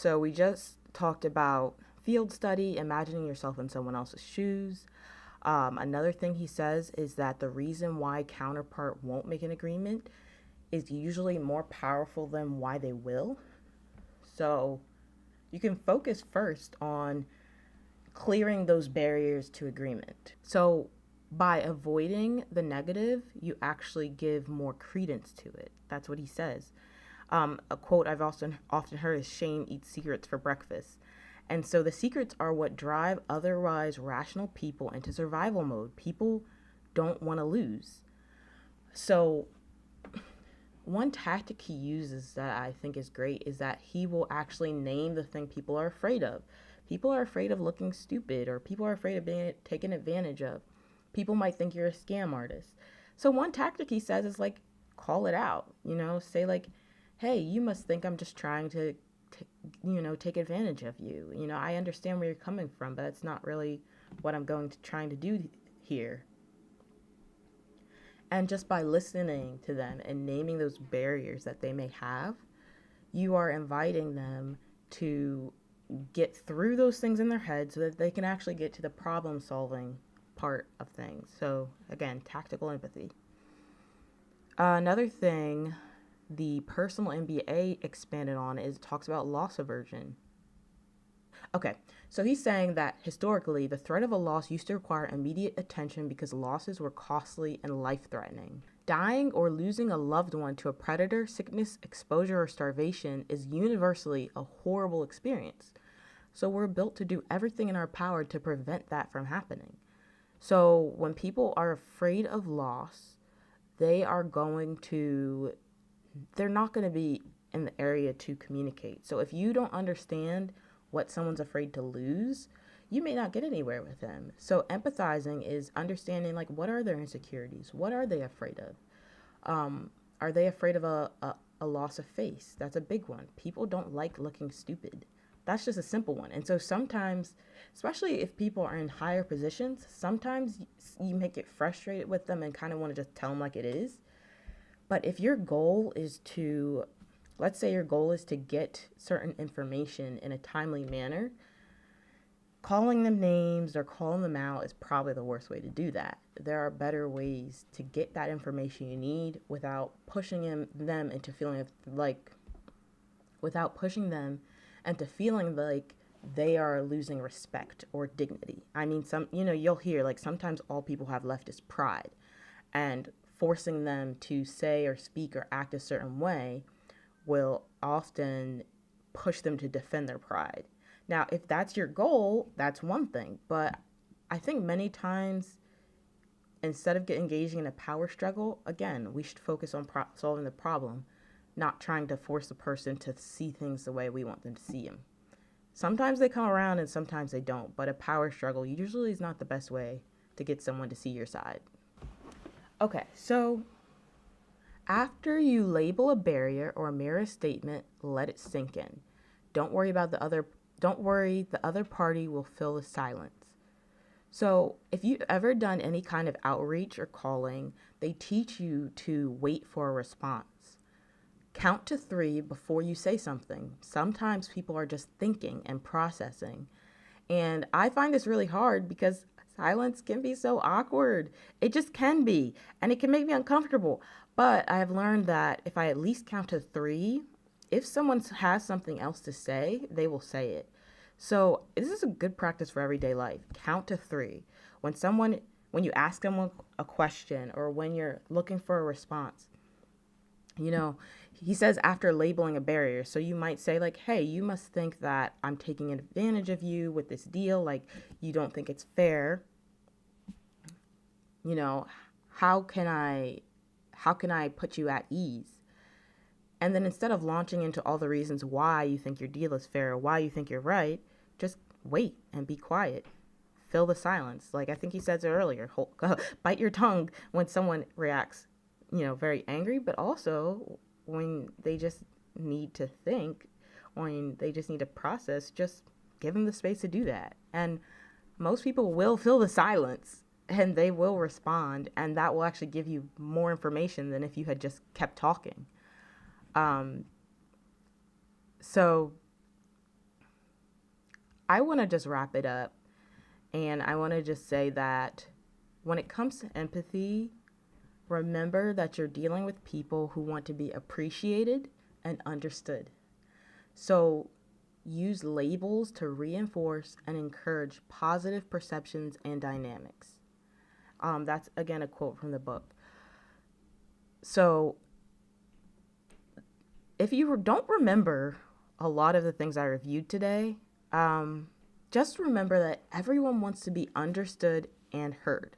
So we just talked about field study, imagining yourself in someone else's shoes. Another thing he says is that the reason why counterpart won't make an agreement is usually more powerful than why they will. So you can focus first on clearing those barriers to agreement. So by avoiding the negative, you actually give more credence to it. That's what he says. A quote I've also often heard is shame eats secrets for breakfast. And so the secrets are what drive otherwise rational people into survival mode. People don't want to lose. So one tactic he uses that I think is great is that he will actually name the thing people are afraid of. People are afraid of looking stupid, or people are afraid of being taken advantage of. People might think you're a scam artist. So one tactic he says is like, call it out, say like, hey, you must think I'm just trying to take advantage of you. I understand where you're coming from, but that's not really what I'm trying to do here. And just by listening to them and naming those barriers that they may have, you are inviting them to get through those things in their head so that they can actually get to the problem solving part of things. So again, tactical empathy. Another thing the Personal MBA expanded on is talks about loss aversion. Okay, so he's saying that historically, the threat of a loss used to require immediate attention because losses were costly and life-threatening. Dying or losing a loved one to a predator, sickness, exposure, or starvation is universally a horrible experience. So we're built to do everything in our power to prevent that from happening. So when people are afraid of loss, they're not going to be in the area to communicate. So if you don't understand what someone's afraid to lose, you may not get anywhere with them. So empathizing is understanding, like, what are their insecurities? What are they afraid of? Are they afraid of a loss of face? That's a big one. People don't like looking stupid. That's just a simple one. And so sometimes, especially if people are in higher positions, sometimes you may get frustrated with them and kind of want to just tell them like it is. But if your goal is to, let's say your goal is to get certain information in a timely manner, calling them names or calling them out is probably the worst way to do that. There are better ways to get that information you need without pushing them into feeling like they are losing respect or dignity. I mean, you'll hear like sometimes all people have left is pride, and forcing them to say or speak or act a certain way will often push them to defend their pride. Now, if that's your goal, that's one thing. But I think many times, instead of engaging in a power struggle, again, we should focus on solving the problem, not trying to force the person to see things the way we want them to see them. Sometimes they come around and sometimes they don't. But a power struggle usually is not the best way to get someone to see your side. Okay, so after you label a barrier or a mirror statement, let it sink in. Don't worry, the other party will fill the silence. So if you've ever done any kind of outreach or calling, they teach you to wait for a response. Count to 3 before you say something. Sometimes people are just thinking and processing. And I find this really hard because silence can be so awkward. It just can be. And it can make me uncomfortable. But I have learned that if I at least count to 3, if someone has something else to say, they will say it. So this is a good practice for everyday life. Count to 3. When you ask someone a question or when you're looking for a response, he says after labeling a barrier. So you might say like, hey, you must think that I'm taking advantage of you with this deal. Like, you don't think it's fair. How can I put you at ease? And then instead of launching into all the reasons why you think your deal is fair or why you think you're right, just wait and be quiet. Fill the silence. Like I think he said it earlier, bite your tongue when someone reacts, very angry, but also when they just need to think, when they just need to process, just give them the space to do that. And most people will fill the silence and they will respond, and that will actually give you more information than if you had just kept talking. So I want to just wrap it up, and I want to just say that when it comes to empathy, remember that you're dealing with people who want to be appreciated and understood. So use labels to reinforce and encourage positive perceptions and dynamics. That's, again, a quote from the book. So if you don't remember a lot of the things I reviewed today, just remember that everyone wants to be understood and heard.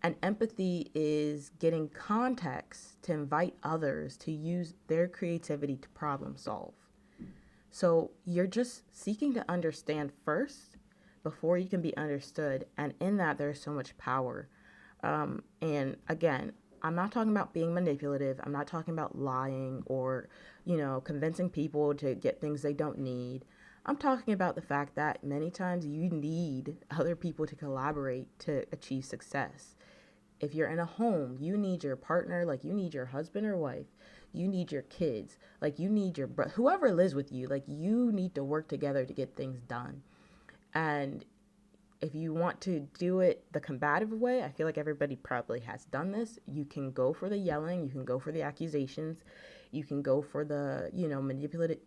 And empathy is getting context to invite others to use their creativity to problem solve. So you're just seeking to understand first before you can be understood. And in that, there's so much power. And again, I'm not talking about being manipulative. I'm not talking about lying or, convincing people to get things they don't need. I'm talking about the fact that many times you need other people to collaborate to achieve success. If you're in a home, you need your partner, like you need your husband or wife. You need your kids, like you need your whoever lives with you, like you need to work together to get things done. And if you want to do it the combative way, I feel like everybody probably has done this. You can go for the yelling, you can go for the accusations, you can go for the,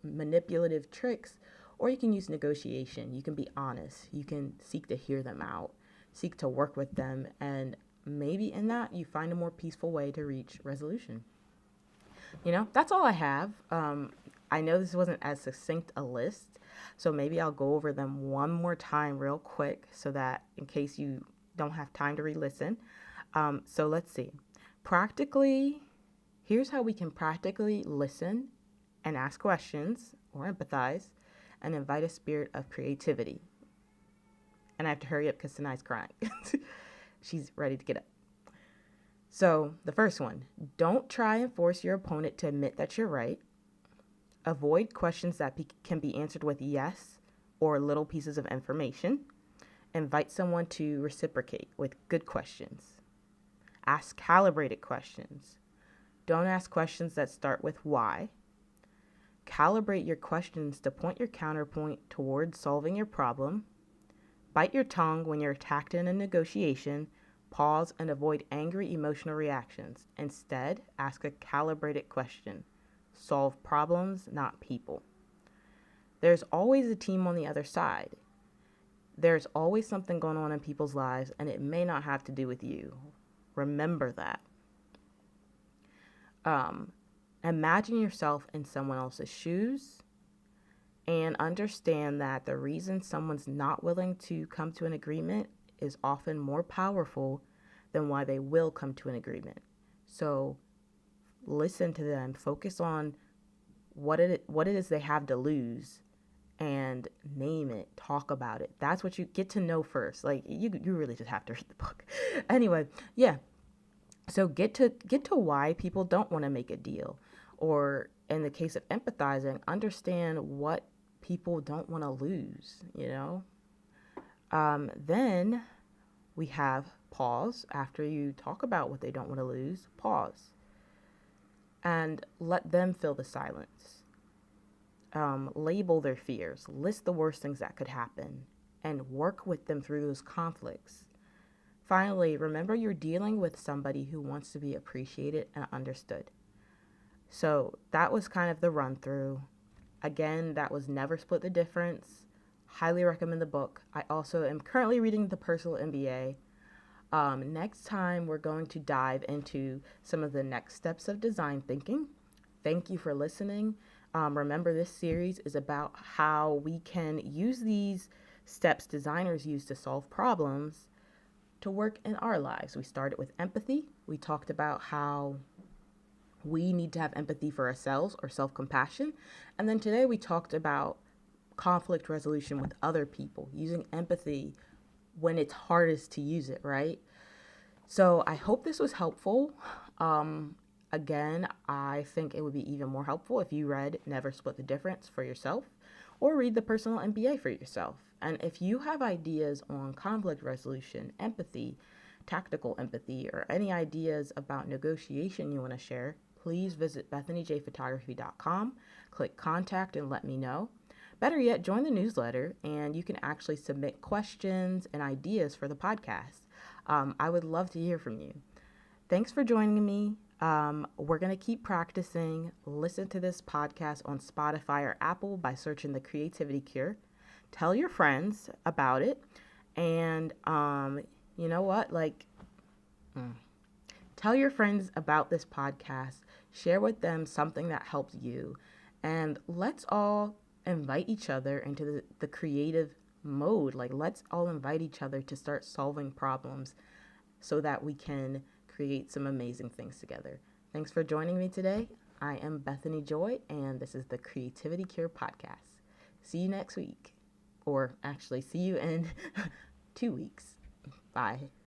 manipulative tricks, or you can use negotiation. You can be honest. You can seek to hear them out, seek to work with them, and maybe in that you find a more peaceful way to reach resolution. That's all I have. I know this wasn't as succinct a list, so maybe I'll go over them one more time real quick so that in case you don't have time to re-listen. So let's see. Here's how we can practically listen and ask questions or empathize and invite a spirit of creativity. And I have to hurry up because Sanai's crying. She's ready to get up. So the first one, don't try and force your opponent to admit that you're right. Avoid questions that can be answered with yes or little pieces of information. Invite someone to reciprocate with good questions. Ask calibrated questions. Don't ask questions that start with why. Calibrate your questions to point your counterpoint towards solving your problem. Bite your tongue when you're attacked in a negotiation. Pause and avoid angry emotional reactions. Instead, ask a calibrated question. Solve problems, not people. There's always a team on the other side. There's always something going on in people's lives, and it may not have to do with you. Remember that. Imagine yourself in someone else's shoes and understand that the reason someone's not willing to come to an agreement is often more powerful than why they will come to an agreement. So listen to them, focus on what it is they have to lose, and name it, talk about it. That's what you get to know first. Like you really just have to read the book. Anyway, yeah. So get to why people don't want to make a deal, or in the case of empathizing, understand what people don't want to lose. Then we have pause after you talk about what they don't want to lose. Pause and let them fill the silence. Label their fears, list the worst things that could happen, and work with them through those conflicts. Finally, remember you're dealing with somebody who wants to be appreciated and understood. So that was kind of the run through. Again, that was Never Split the Difference. Highly recommend the book. I also am currently reading the Personal MBA. Next time, we're going to dive into some of the next steps of design thinking. Thank you for listening. Remember, this series is about how we can use these steps designers use to solve problems to work in our lives. We started with empathy. We talked about how we need to have empathy for ourselves or self-compassion. And then today we talked about conflict resolution with other people, using empathy when it's hardest to use it, right? So I hope this was helpful. Again, I think it would be even more helpful if you read Never Split the Difference for yourself or read the Personal MBA for yourself. And if you have ideas on conflict resolution, empathy, tactical empathy, or any ideas about negotiation you want to share, please visit BethanyJphotography.com, click contact, and let me know. Better yet, join the newsletter and you can actually submit questions and ideas for the podcast. I would love to hear from you. Thanks for joining me. We're going to keep practicing. Listen to this podcast on Spotify or Apple by searching The Creativity Cure. Tell your friends about it. And you know what? Tell your friends about this podcast. Share with them something that helps you. And let's all invite each other into the creative mode. Let's all invite each other to start solving problems so that we can create some amazing things together. Thanks for joining me today. I am Bethany Joy, and this is the Creativity Cure podcast. See you next week. Or actually, see you in 2 weeks. Bye.